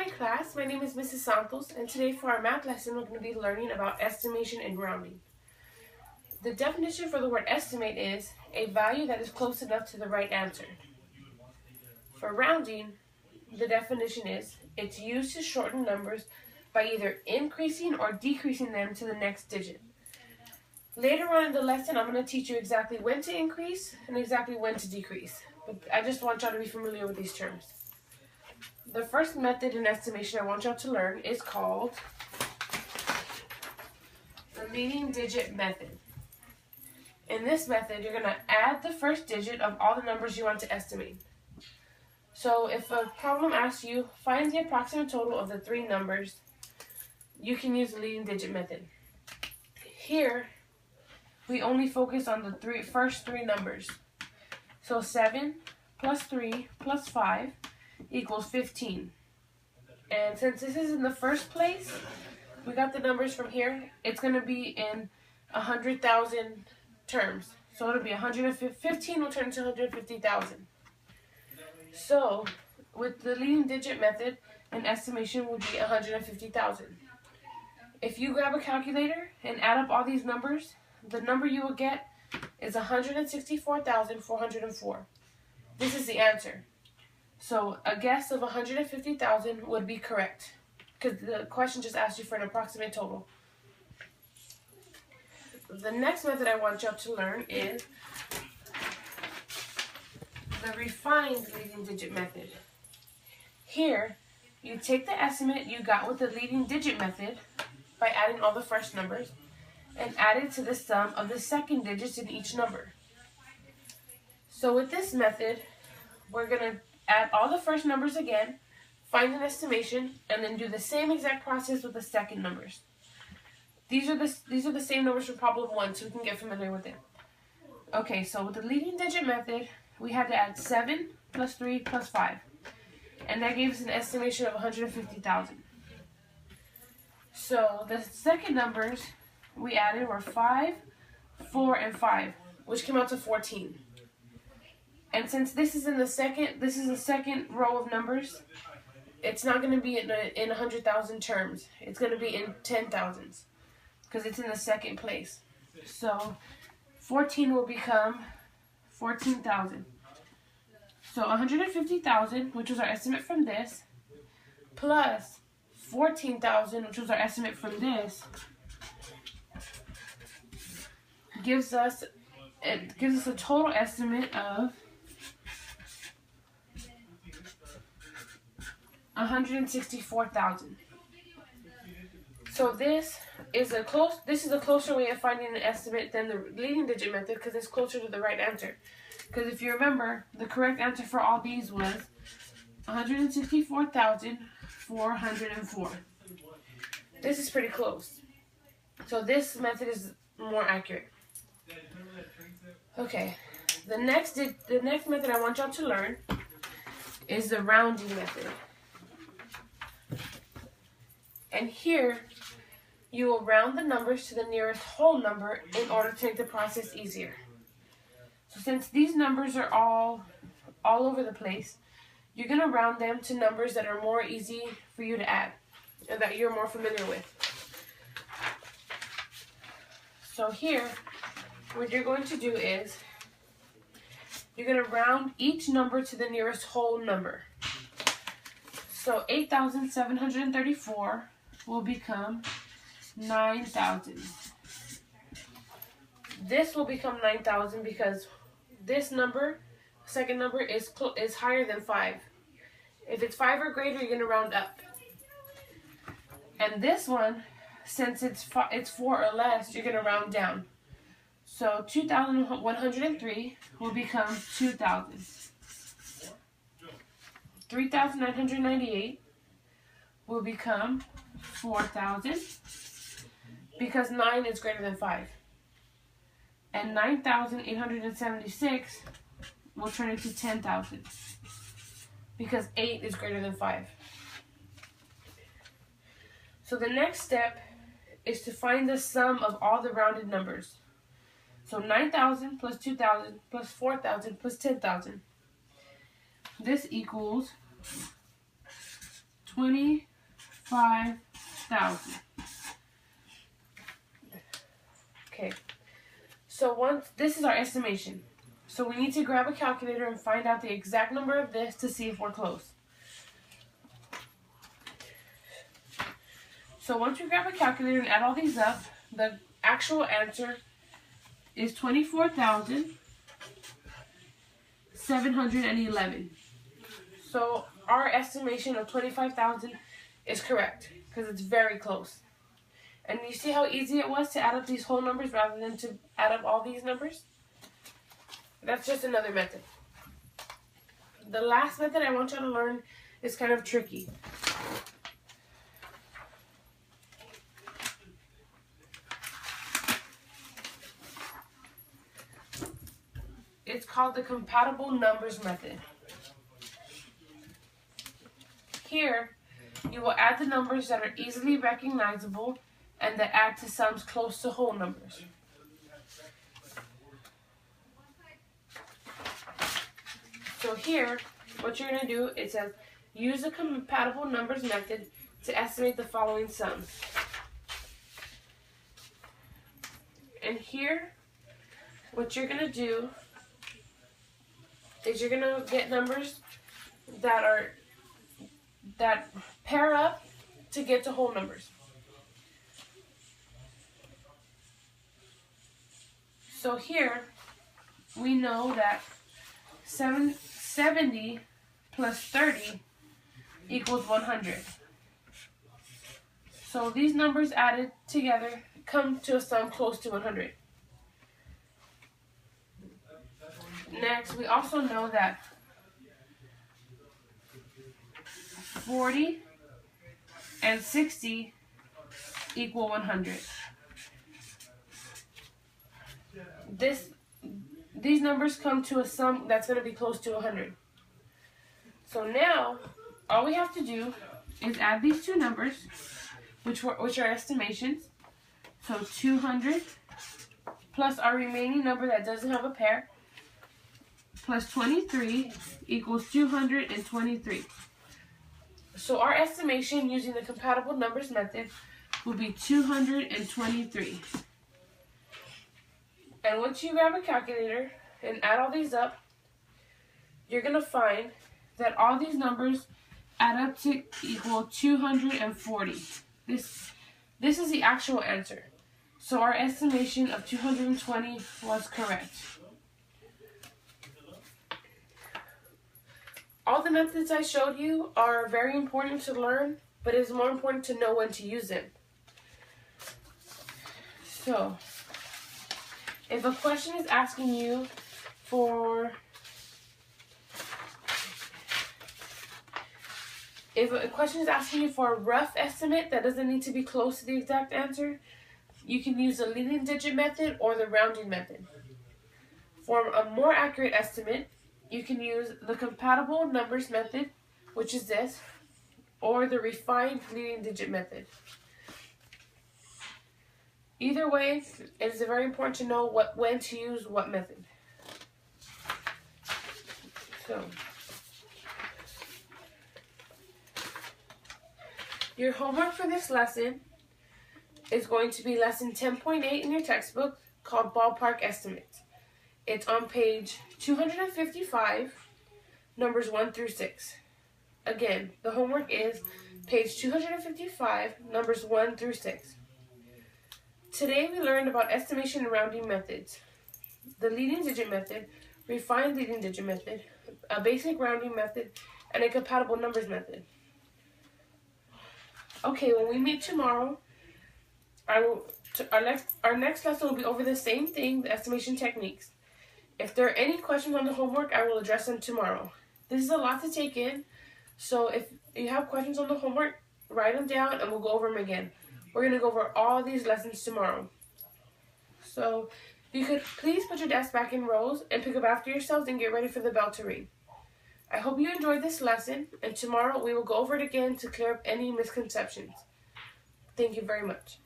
Hi class, my name is Mrs. Santos, and today for our math lesson we're going to be learning about estimation and rounding. The definition for the word estimate is a value that is close enough to the right answer. For rounding, the definition is it's used to shorten numbers by either increasing or decreasing them to the next digit. Later on in the lesson, I'm going to teach you exactly when to increase and exactly when to decrease, but I just want y'all to be familiar with these terms. The first method in estimation I want y'all to learn is called the leading digit method. In this method, you're going to add the first digit of all the numbers you want to estimate. So if a problem asks you, find the approximate total of the three numbers, you can use the leading digit method. Here, we only focus on the first three numbers. So 7 plus 3 plus 5 equals 15. And since this is in the first place, we got the numbers from here. It's going to be in 100,000 terms. So it'll be 115 will turn into 150,000. So with the leading digit method, an estimation would be 150,000. If you grab a calculator and add up all these numbers, the number you will get is 164,404. This is the answer. So a guess of 150,000 would be correct, because the question just asked you for an approximate total. The next method I want y'all to learn is the refined leading digit method. Here, you take the estimate you got with the leading digit method by adding all the first numbers and add it to the sum of the second digits in each number. So with this method, we're going to add all the first numbers again, find an estimation, and then do the same exact process with the second numbers. These are the same numbers from problem 1, so we can get familiar with them. Okay, so with the leading digit method, we had to add 7 plus 3 plus 5. And that gave us an estimation of 150,000. So the second numbers we added were 5, 4, and 5, which came out to 14. And since this is the second row of numbers, it's not going to be in 100,000 terms. It's going to be in 10,000s because it's in the second place. So 14 will become 14,000. So 150,000, which was our estimate from this, plus 14,000, which was our estimate from this, gives us a total estimate of 164,000. So this is a closer way of finding an estimate than the leading digit method because it's closer to the right answer. Because if you remember, the correct answer for all these was 164,404. This is pretty close. So this method is more accurate. Okay, the next method I want y'all to learn is the rounding method. And here, you will round the numbers to the nearest whole number in order to make the process easier. So since these numbers are all over the place, you're going to round them to numbers that are more easy for you to add and that you're more familiar with. So here, what you're going to do is, you're going to round each number to the nearest whole number. So 8,734 will become 9,000. This will become 9,000 because this number, second number, is higher than 5. If it's 5 or greater, you're going to round up. And this one, since it's 4 or less, you're going to round down. So 2,103 will become 2,000. 3,998 will become 4,000 because 9 is greater than 5. And 9,876 will turn into 10,000 because 8 is greater than 5. So the next step is to find the sum of all the rounded numbers. So 9,000 plus 2,000 plus 4,000 plus 10,000. This equals 25,000. Okay, so this is our estimation. So we need to grab a calculator and find out the exact number of this to see if we're close. So once we grab a calculator and add all these up, the actual answer is 24,711. So our estimation of 25,000 is correct because it's very close. And you see how easy it was to add up these whole numbers rather than to add up all these numbers? That's just another method. The last method I want you to learn is kind of tricky. It's called the compatible numbers method. Here, you will add the numbers that are easily recognizable and that add to sums close to whole numbers. So here, what you're going to do, it says, use the compatible numbers method to estimate the following sums. And here, what you're going to do is you're going to get numbers that pair up to get to whole numbers. So here, we know that 70 plus 30 equals 100. So these numbers added together come to a sum close to 100. Next, we also know that 40 and 60 equal 100. These numbers come to a sum that's going to be close to 100. So now, all we have to do is add these two numbers, which are estimations. So 200 plus our remaining number that doesn't have a pair, plus 23 equals 223. So our estimation using the compatible numbers method will be 223. And once you grab a calculator and add all these up, you're going to find that all these numbers add up to equal 240. This is the actual answer. So our estimation of 220 was correct. All the methods I showed you are very important to learn, but it's more important to know when to use them. So, if a question is asking you for a rough estimate that doesn't need to be close to the exact answer, you can use the leading digit method or the rounding method. For a more accurate estimate, you can use the compatible numbers method, which is this, or the refined leading digit method. Either way, it is very important to know when to use what method. So, your homework for this lesson is going to be lesson 10.8 in your textbook called Ballpark Estimates. It's on page 255, numbers 1 through 6. Again, the homework is page 255, numbers 1 through 6. Today we learned about estimation and rounding methods, the leading digit method, refined leading digit method, a basic rounding method, and a compatible numbers method. Okay, when we meet tomorrow, our next lesson will be over the same thing, the estimation techniques. If there are any questions on the homework, I will address them tomorrow. This is a lot to take in, so if you have questions on the homework, write them down and we'll go over them again. We're going to go over all these lessons tomorrow. So, you could please put your desk back in rows and pick up after yourselves and get ready for the bell to ring. I hope you enjoyed this lesson, and tomorrow we will go over it again to clear up any misconceptions. Thank you very much.